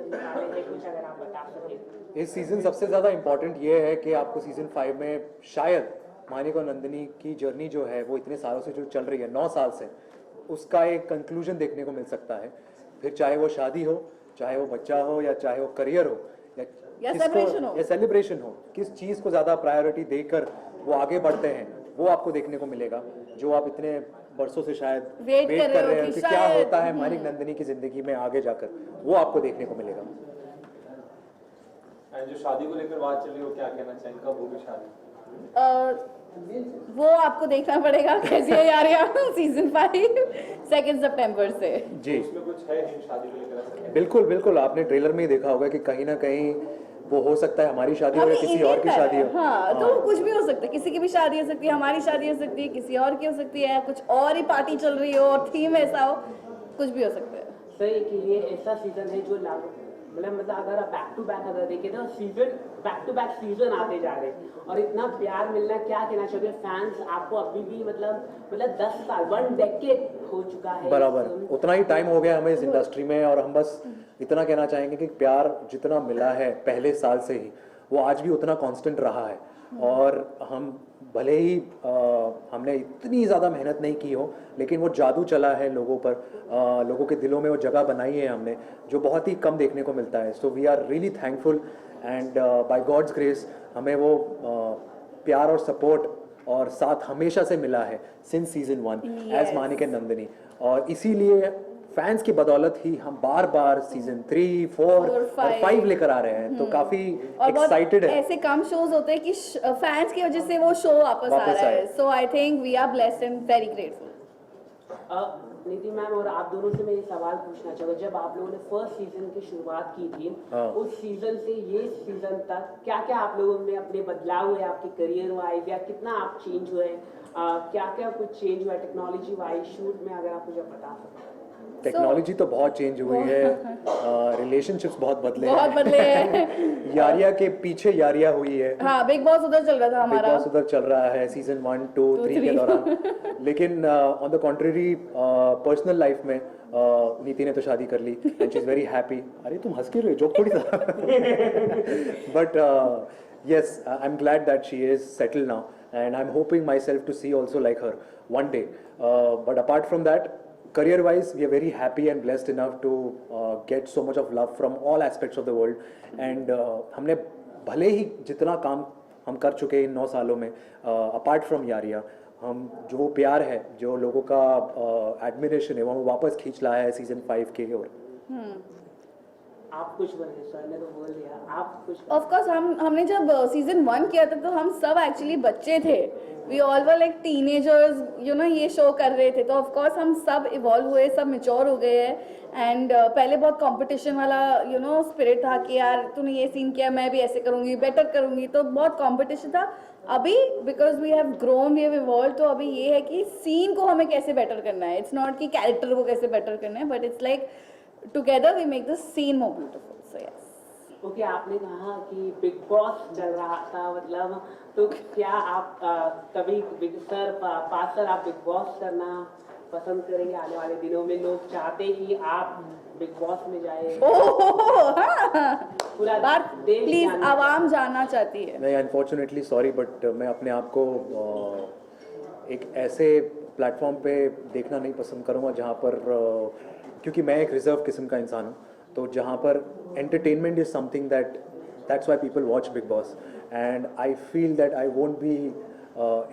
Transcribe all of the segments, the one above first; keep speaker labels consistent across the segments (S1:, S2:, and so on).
S1: निकाले हैं, कुछ अगर आप बता सकें।
S2: इस सीज़न सबसे ज़्यादा इम्पॉर्टेंट ये है कि आपको सीज़न 5 में शायद मानिक और नंदिनी की जर्नी जो है वो इतने सालों से जो चल रही है 9 साल से, उसका एक कंक्लूजन देखने को मिल सकता है। फिर चाहे वो शादी हो, चाहे वो बच्चा हो, या चाहे वो करियर हो,
S3: या सेलिब्रेशन हो,
S2: किस चीज़ को ज़्यादा प्रायोरिटी देकर वो आगे बढ़ते हैं, वो आपको देखने को मिलेगा। जो आप इतने बरसों से शायद वेट कर रहे हो कि क्या होता है मानिक नंदिनी की जिंदगी में आगे जाकर, वो आपको देखने को मिलेगा।
S4: जो शादी को लेकर बात चल रही हो, क्या कहना चाहिए, कब होगी शादी?
S3: वो आपको देखना पड़ेगा कैसी है यार यहाँ सीजन 5 2 सितंबर से।
S4: जी, उसमें कुछ है शादी को लेकर?
S2: बिल्कुल बिल्कुल, आपने ट्रेलर में ही देखा होगा कि कहीं ना कहीं वो हो सकता है हमारी शादी हो या किसी और की शादी हो।
S3: हाँ, तो कुछ भी हो सकता है, किसी की भी शादी हो सकती है, हमारी शादी हो सकती है, किसी और की हो सकती है, कुछ और ही पार्टी चल रही हो और थीम ऐसा हो, कुछ भी हो सकता है।
S1: सही कि ये ऐसा सीजन है जो लागू मतलब अगर आप बैक टू बैक अगर देखें तो season back to back season आते जा रहे हैं और इतना प्यार मिलना, क्या कहना चाहिए फैंस आपको अभी भी मतलब 10 साल 1 डेकेड हो चुका है,
S2: बराबर उतना ही टाइम हो गया हमें इस इंडस्ट्री में, और हम बस इतना कहना चाहेंगे कि प्यार जितना मिला है पहले साल से ही, वो आज भी उतना कांस्टेंट रहा है। और हम भले ही हमने इतनी ज़्यादा मेहनत नहीं की हो, लेकिन वो जादू चला है लोगों पर, लोगों के दिलों में वो जगह बनाई है हमने, जो बहुत ही कम देखने को मिलता है। So we are really thankful and by God's grace हमें वो प्यार और सपोर्ट और साथ हमेशा से मिला है since season 1 as Manik and Nandini, और इसीलिए फैंस की बदौलत ही हम बार बार सीजन 3, 4 और 5 लेकर आ रहे हैं। तो काफी एक्साइटेड है।
S3: ऐसे कम शोज होते हैं कि फैंस की वजह से वो शो वापस आ रहा है। So I think we are blessed and very grateful.
S1: Niti ma'am और आप दोनों से मैं ये सवाल पूछना चाहूँगा, जब आप लोगों ने फर्स्ट सीजन की शुरुआत की थी, उस सीजन से ये सीजन तक क्या क्या आप लोगों में अपने बदलाव हुए, आपके करियर वाइज, या कितना आप चेंज हुए, क्या क्या कुछ चेंज हुआ टेक्नोलॉजी वाइज, शूट में, अगर आप मुझे बता सकें।
S2: टेक्नोलॉजी तो बहुत चेंज हुई है, रिलेशनशिप्स बहुत बदले
S3: हैं।
S2: यारिया के पीछे यारिया हुई है।
S3: हाँ, बिग बॉस उधर चल रहा था हमारा,
S2: बिग बॉस उधर चल रहा है सीजन 1, 2, 3 के दौरान। लेकिन on the contrary personal life में नीति ने तो शादी कर ली and she is very happy. अरे तुम हंस के रहे हो, जोक थोड़ी था। But yes, I'm glad that she is settled now, and I'm hoping myself to see also like her one day. But apart from that, career wise we are very happy and blessed enough to get so much of love from all aspects of the world, and हमने भले ही जितना काम हम कर चुके हैं इन 9 सालों में, अपार्ट फ्रॉम यारिया, हम जो प्यार है, जो लोगों का एडमिरेशन है, वो हम वापस खींच लाया है सीजन 5 के ओर।
S1: आप कुछ बने, सर ने तो बोल दिया, आप कुछ।
S3: ऑफ कोर्स हमने जब सीजन 1 किया था तो हम सब एक्चुअली बच्चे थे, we all were like teenagers, you know, ये शो कर रहे थे। तो ऑफ कोर्स हम सब इवॉल्व हुए, सब मैच्योर हो गए हैं। एंड पहले बहुत कंपटीशन वाला यू नो स्पिरिट था कि यार तूने ये सीन किया, मैं भी ऐसे करूँगी, बेटर करूँगी, तो बहुत कंपटीशन था। अभी because we have grown, we have evolve, तो अभी ये है कि सीन को हमें कैसे बेटर करना है। इट्स नॉट कि कैरेक्टर को कैसे बेटर करना है, but it's like together we make the scene more beautiful. So yes.
S1: Okay, आपने कहा कि बिग बॉस चल रहा था, मतलब तो क्या आप कभी सर आप बिग बॉस करना पसंद करेंगे आने वाले दिनों में? लोग चाहते हैं कि आप बिग बॉस में जाए, पूरा
S3: बात प्लीज आवाम जानना चाहती है।
S2: नहीं, अनफॉर्चुनेटली सॉरी, बट मैं अपने आप को एक ऐसे प्लेटफॉर्म पे देखना नहीं पसंद करूँगा जहाँ पर क्योंकि मैं एक रिजर्व किस्म का इंसान हूँ, तो जहाँ पर entertainment is something that's why people watch big boss, and I feel that I won't be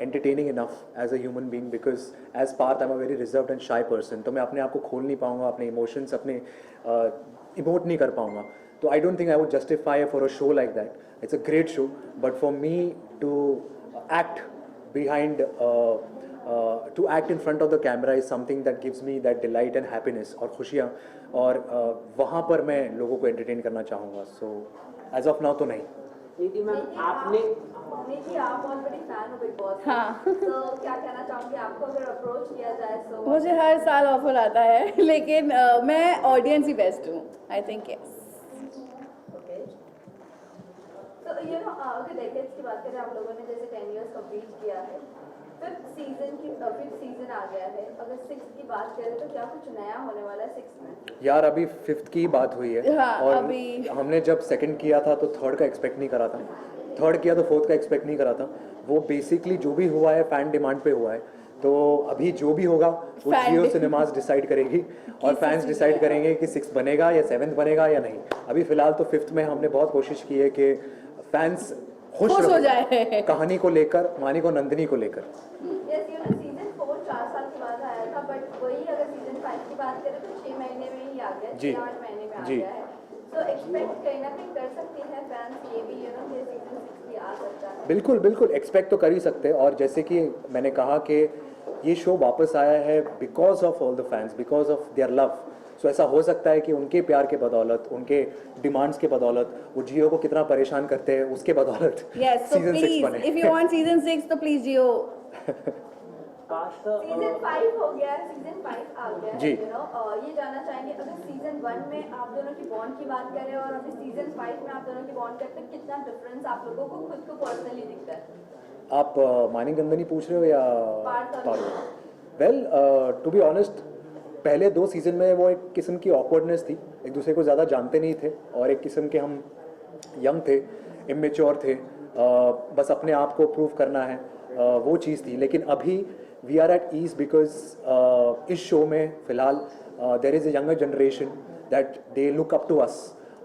S2: entertaining enough as a human being, because as Parth I'm a very reserved and shy person, तो मैं अपने आप को खोल नहीं पाऊँगा, अपने emotions अपने इमोट नहीं कर पाऊँगा। तो I don't think I would justify for a show like that. It's a great show, but for me to act behind to act in front of the camera is something that gives me that delight and happiness और खुशियाँ, और वहाँ पर मैं लोगों को entertain करना चाहूँगा। So as of now तो नहीं।
S1: नीति मैम, आपने
S5: जी आप बहुत बड़ी फैन हो बिग बॉस।
S3: हाँ।
S5: तो क्या कहना चाहूँगी, आपको अगर अप्रोच किया जाए तो?
S3: मुझे हर साल ऑफर आता है, लेकिन मैं ऑडियंस ही बेस्ट हूँ, आई थिंक। यस।
S5: ओके, तो यू नो अगर डेकेड्स की बात करें, आप लोगों ने जैसे 10 इयर्स कंप्लीट किया है, फिफ्थ सीजन आ गया है, अगर सिक्स की बात करें तो क्या कुछ नया होने वाला है सिक्स में?
S2: यार अभी फिफ्थ की बात हुई है
S3: हाँ,
S2: और
S3: अभी-
S2: हमने जब सेकंड किया था तो थर्ड का एक्सपेक्ट नहीं करा था, थर्ड किया तो फोर्थ का एक्सपेक्ट नहीं करा था। वो बेसिकली जो भी हुआ है फैन डिमांड पे हुआ है, तो अभी जो भी होगा वो
S3: Fan
S2: जियो
S3: demand।
S2: सिनेमाज डिसाइड करेगी और फैंस
S3: six
S2: डिसाइड
S3: बनेगा।
S2: करेंगे कि सिक्स बनेगा या सेवन्थ बनेगा या नहीं। अभी फिलहाल तो फिफ्थ में हमने बहुत कोशिश की है कि फैंस खुश
S3: खुश हो
S2: रहो,
S3: जाए।
S2: कहानी को लेकर, मानिक और नंदिनी को लेकर।
S5: यस, सीजन 4 4 साल के बाद आया था, बट वही अगर सीजन 5 की बात करें तो 6 महीने में ही आ गया,
S2: जी।
S5: 8 महीने में आ
S2: जी।
S5: गया है। तो एक्सपेक्ट कहीं ना कहीं कर सकते हैं फैंस ये भी, कि सीजन 6 भी आ सकता है।
S2: बिल्कुल बिल्कुल एक्सपेक्ट तो कर ही सकते हैं। और जैसे कि मैंने कहा कि ये शो वापस आया है because of all the fans, because of their love. So ऐसा हो सकता है कि उनके प्यार के बदौलत, उनके डिमांड्स के बदौलत, वो जियो को कितना परेशान करते हैं उसके बदौलत
S3: Yes, so
S2: सीजन 6
S3: please,
S2: बने।
S3: if you want season 6, तो please Jio.
S5: सीजन 5 हो गया है, सीजन 5 आ गया है,
S2: जी।
S5: ये जानना चाहेंगे अगर सीजन 1 में आप दोनों की बॉन्ड की बात करें और अभी सीजन 5 में आप दोनों की बॉन्ड करते हैं, कितना डिफरेंस आप लोगों को खुद को पर्सनली दिखता है?
S2: आप मानिक नंदनी पूछ रहे हो या
S5: Parth?
S2: Well to be honest, पहले 2 सीजन में वो एक किस्म की ऑकवर्डनेस थी, एक दूसरे को ज़्यादा जानते नहीं थे और एक किस्म के हम यंग थे, इमेच्योर थे, बस अपने आप को प्रूव करना है, वो चीज़ थी। लेकिन अभी we are at ease because इस शो में फ़िलहाल there is a younger generation that they look up to us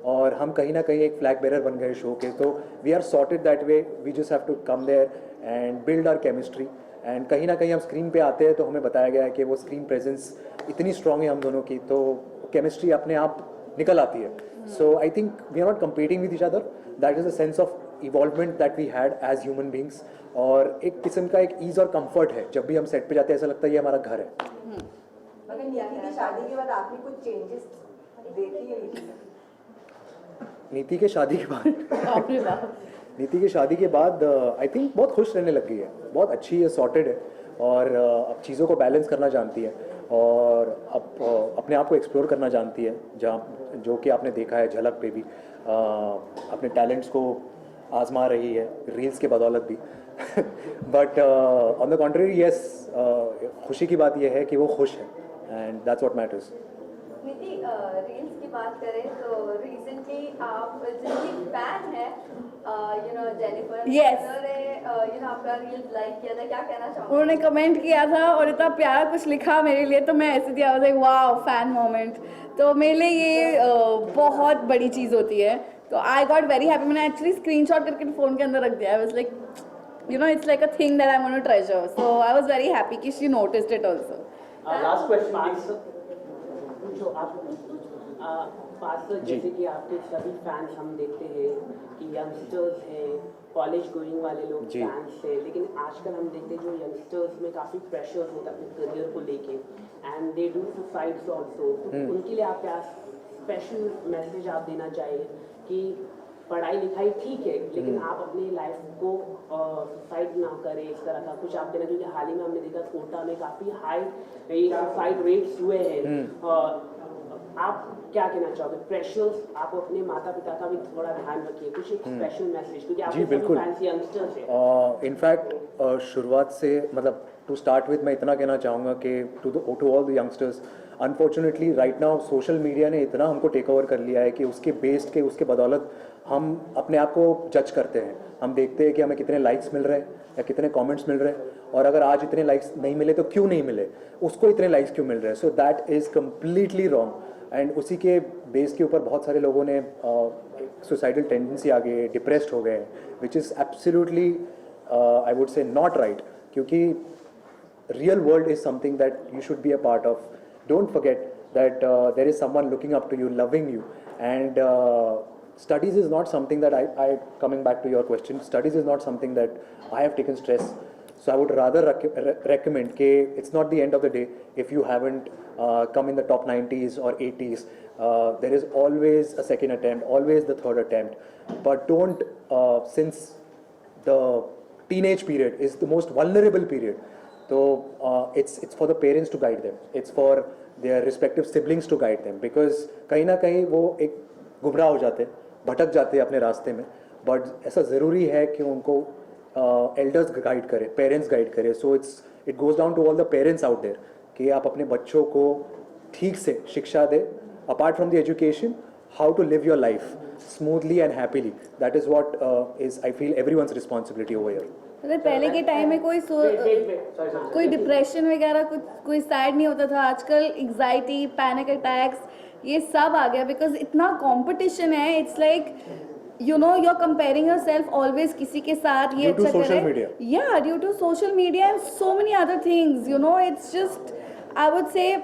S2: और हम कहीं ना कहीं एक फ्लैग बेरर बन गए शो के। तो we are sorted that way, we just have to come there and build our chemistry. And कहीं ना कहीं हम स्क्रीन पे आते हैं तो हमें बताया गया है कि वो स्क्रीन प्रेजेंस इतनी स्ट्रांग है हम दोनों की, तो केमिस्ट्री अपने आप निकल आती है। So I think we are not competing with each other, that is a sense of involvement that we had as human beings. और एक किस्म का एक ईज और कंफर्ट है, जब भी हम सेट पे जाते हैं ऐसा लगता है ये हमारा घर है।
S6: मगर नीति की शादी के बाद आपने कुछ चेंजेस देखी है?
S2: नीति के शादी के बाद
S3: बाप रे बाप।
S2: नीति की शादी के बाद आई थिंक बहुत खुश रहने लग गई है, बहुत अच्छी है, सॉर्टेड है और अब चीज़ों को बैलेंस करना जानती है और अब अपने आप को एक्सप्लोर करना जानती है, जहाँ जो कि आपने देखा है झलक पे भी अपने टैलेंट्स को आजमा रही है, रील्स के बदौलत भी। But on the contrary yes, खुशी की बात यह है कि वो खुश है एंड दैट्स व्हाट मैटर्स।
S5: नीति, रील्स की बात करें तो रिसेंटली आप जिनकी फैन है जेनिफर
S3: Yes.
S5: ने आपका रील्स लाइक किया था, क्या कहना चाहूँगी?
S3: उन्होंने कमेंट किया था और इतना प्यारा कुछ लिखा मेरे लिए, तो मैं ऐसे दिया लाइक वाओ, फैन मोमेंट। तो मेरे लिए ये बहुत बड़ी चीज़ होती है, तो आई गॉट वेरी हैप्पी। मैंने एक्चुअली स्क्रीनशॉट करके फ़ोन के अंदर रख दिया। I was like it's like a thing that I want to treasure, so I was very happy कि she noticed it also.
S4: Last question
S1: पूछो आप। पास्टर, जैसे कि आपके सभी फैंस हम देखते हैं कि यंगस्टर्स हैं, कॉलेज गोइंग वाले लोग
S2: जी।
S1: फैंस हैं, लेकिन आजकल हम देखते हैं जो यंगस्टर्स में काफ़ी प्रेशर होता है अपने करियर को लेके and they do suicides also. उनके लिए आप क्या स्पेशल मैसेज आप देना चाहिए कि पढ़ाई लिखाई ठीक है लेकिन आप अपनी लाइफ को सुसाइड ना करें, इस तरह का कुछ आप देना? क्योंकि हाल ही में हमने देखा कोटा में काफ़ी हाई सुसाइड रेट्स हुए हैं। आप क्या कहना चाहोगे? प्रेशर्स, आप अपने माता पिता का भी थोड़ा ध्यान रखिए, कुछ एक स्पेशल मैसेज, क्योंकि आप
S2: बिल्कुल।
S1: फैंसी यंगस्टर्स हैं।
S2: इनफैक्ट शुरुआत से मतलब टू स्टार्ट विद मैं इतना कहना चाहूँगा कि to all the youngsters, unfortunately right now social media ने इतना हमको टेक ओवर कर लिया है कि उसके बेस्ड के उसके बदौलत हम अपने आप को जज करते हैं। हम देखते हैं कि हमें कितने लाइक्स मिल रहे हैं या कितने कमेंट्स मिल रहे हैं, और अगर आज इतने लाइक्स नहीं मिले तो क्यों नहीं मिले, उसको इतने लाइक्स क्यों मिल रहे हैं। So that is completely wrong and उसी के बेस के ऊपर बहुत सारे लोगों ने सुसाइडल टेंडेंसी आ गए, डिप्रेस्ड हो गए, which is absolutely I would से नॉट राइट, क्योंकि real world is something that you should be a part of. Don't forget that there is someone looking up to you, loving you, and studies is not something that I coming back to your question, studies is not something that I have taken stress. So I would rather recommend that it's not the end of the day if you haven't come in the top 90s or 80s. There is always a second attempt, always the third attempt, but don't since the teenage period is the most vulnerable period. So it's for the parents to guide them. It's for their respective siblings to guide them, because कहीं ना कहीं वो एक गुमराह हो जाते हैं, भटक जाते हैं अपने रास्ते में। बट ऐसा ज़रूरी है कि उनको एल्डर्स गाइड करें, पेरेंट्स गाइड करें. So it goes down to all the parents out there कि आप अपने बच्चों को ठीक से शिक्षा दें, apart from the education, how to live your life smoothly and happily. That is what is I feel everyone's responsibility over here.
S3: मतलब पहले के टाइम में कोई डिप्रेशन वगैरह कोई सैड नहीं होता था. आजकल एग्जाइटी, पैनिक अटैक्स, ये सब आ गया बिकॉज इतना कंपटीशन है. It's like you know you are comparing yourself always किसी के साथ. ये
S2: Due to
S3: अच्छा
S2: social
S3: करे
S2: media.
S3: या due to social media and so many other things. You know it's just I would say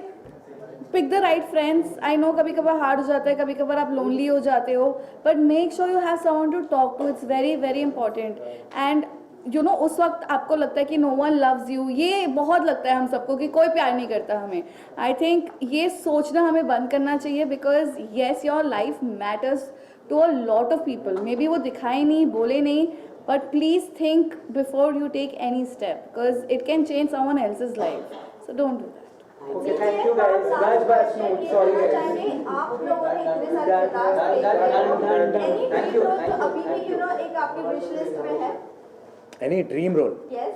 S3: pick the right friends. I know कभी कभार hard हो जाता है, कभी कभार आप लोनली हो जाते हो, but make sure you have someone to talk to. It's very very important. And you know उस वक्त आपको लगता है कि नो वन लव्स यू, ये बहुत लगता है हम सबको कि कोई प्यार नहीं करता हमें. आई थिंक ये सोचना हमें बंद करना चाहिए because yes your life matters to a lot of people. Maybe वो दिखाए नहीं, बोले नहीं, but please think before you take any step because it can change someone else's life. So don't do that.
S1: Okay, thank you guys. Guys, sorry guys.
S5: आप लोगों ने इतने सारे किताब भेजे,
S1: Thank you.
S5: तो अभी भी यू नो एक आपकी विश लिस्ट में है.
S2: Any dream role?
S5: यस.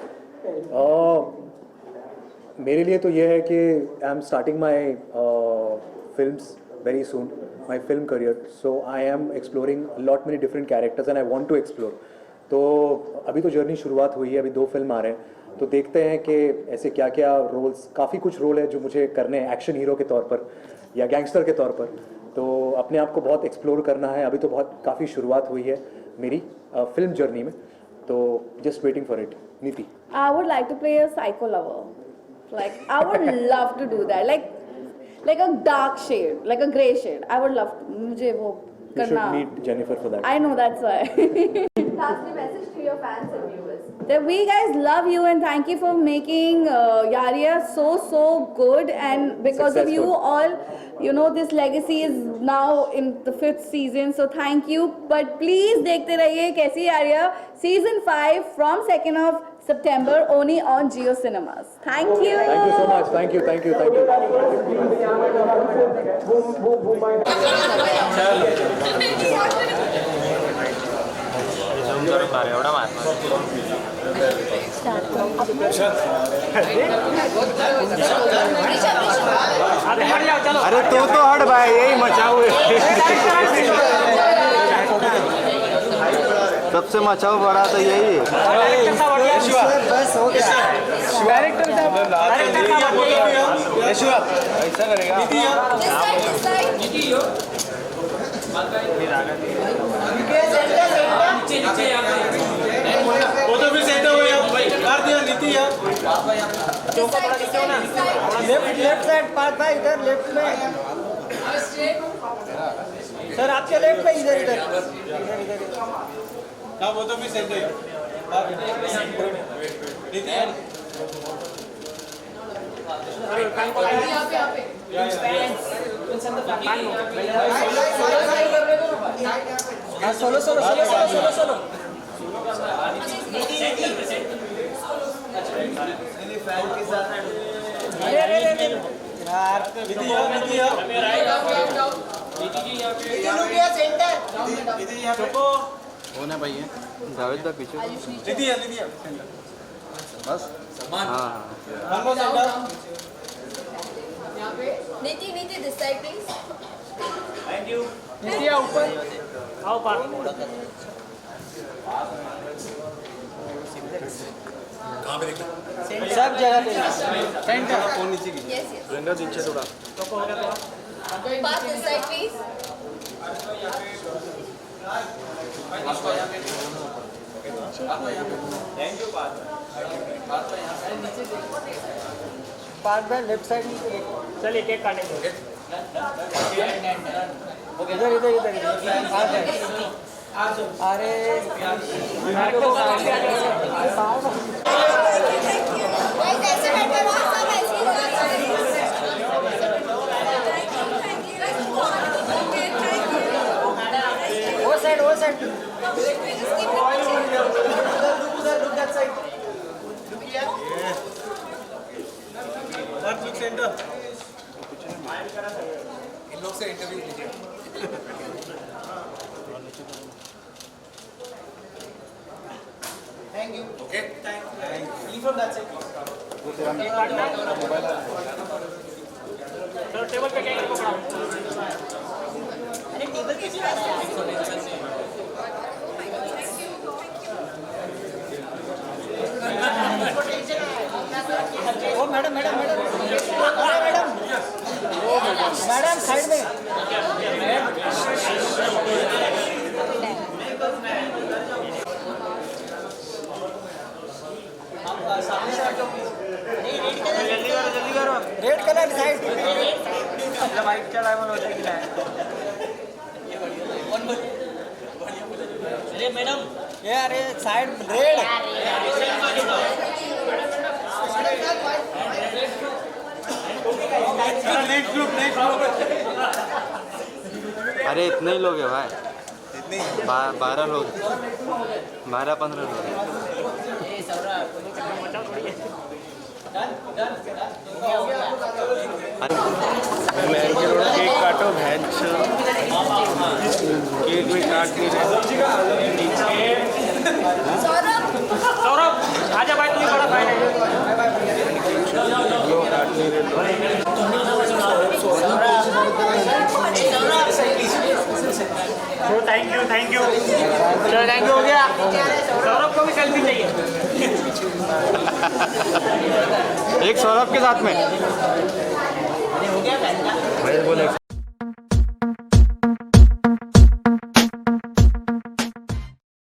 S2: मेरे लिए तो ये है कि I am starting my films very soon, my film career. So I am exploring lot many different characters and I want to explore. तो अभी तो जर्नी शुरुआत हुई है, अभी 2 फिल्म आ रहे हैं, तो देखते हैं कि ऐसे क्या क्या रोल्स, काफ़ी कुछ रोल है जो मुझे करने हैं एक्शन हीरो के तौर पर या गैंगस्टर के तौर पर. तो अपने आप को बहुत एक्सप्लोर करना है. अभी तो बहुत काफ़ी शुरुआत हुई है मेरी फिल्म जर्नी में, तो जस्ट वेटिंग फॉर इट. नीति?
S3: I would like to play a psycho lover. Like I would love to do that. Like a dark shade, like a grey shade. I would love to. मुझे वो
S2: You should
S3: करना.
S2: meet Jennifer for that.
S3: I know that's why.
S5: Lastly, message to your fans and viewers.
S3: That we guys love you and thank you for making Yaria so good, and because of you
S2: Successful.
S3: all, you know, this legacy is now in the 5th season. So thank you. But please देखते रहिए कैसी Yaria season 5 from 2nd of September only on Jio Cinemas. Thank you.
S2: Thank you so much. Thank you.
S7: अरे तू तो हट भाई, यही मचाओ. सबसे मचाओ बड़ा तो यही है. बस हो गया. ऐसा करेगा.
S8: वो तो फिर सेंटर हो यार, कर दिया नीति यार.
S7: लेफ्ट साइड पार्ट भाई, इधर लेफ्ट में सर, आपके लेफ्ट में इधर.
S8: हाँ वो तो फिर सेंटर है. नीति यार.
S7: सोलो.
S8: होना भाई है.
S7: जावेद दा पीछे.
S8: नीति यार.
S7: बस. हाँ.
S5: Niti, this side please.
S7: नीति ऊपर. आओ पार्क. सब जगह पे सेंटर.
S8: फोन नीचे की.
S5: Yes.
S7: रंगा नीचे थोड़ा.
S5: Pass this side please.
S7: Part में लेफ्ट साइड. चल एक एक काटेंगे. इधर. अरे
S5: Guys, ऐसे बैठे रहो, सब ऐसे ही रहो.
S7: वो साइड.
S8: सेंटर.
S2: इन लोग से इंटरव्यू कीजिए.
S7: Thank you. Red colour side आपला बाईकच्या टायमाला होतं की नाही अरे मॅडम ये अरे साइड रेड
S9: अरे इतने ही लोग हैं भाई, 12 लोग, 12-15 लोग।
S7: केक काटो भैंस केक भी काट नहीं रहे
S3: सौरभ आजा भाई, तू ही बड़ा भाई है।
S7: लोग काट नहीं रहे
S3: थैंक यू थैंक यू, चलो थैंक यू हो गया। सौरभ को भी सेल्फी चाहिए।
S9: एक सौरभ के साथ में
S3: हो गया।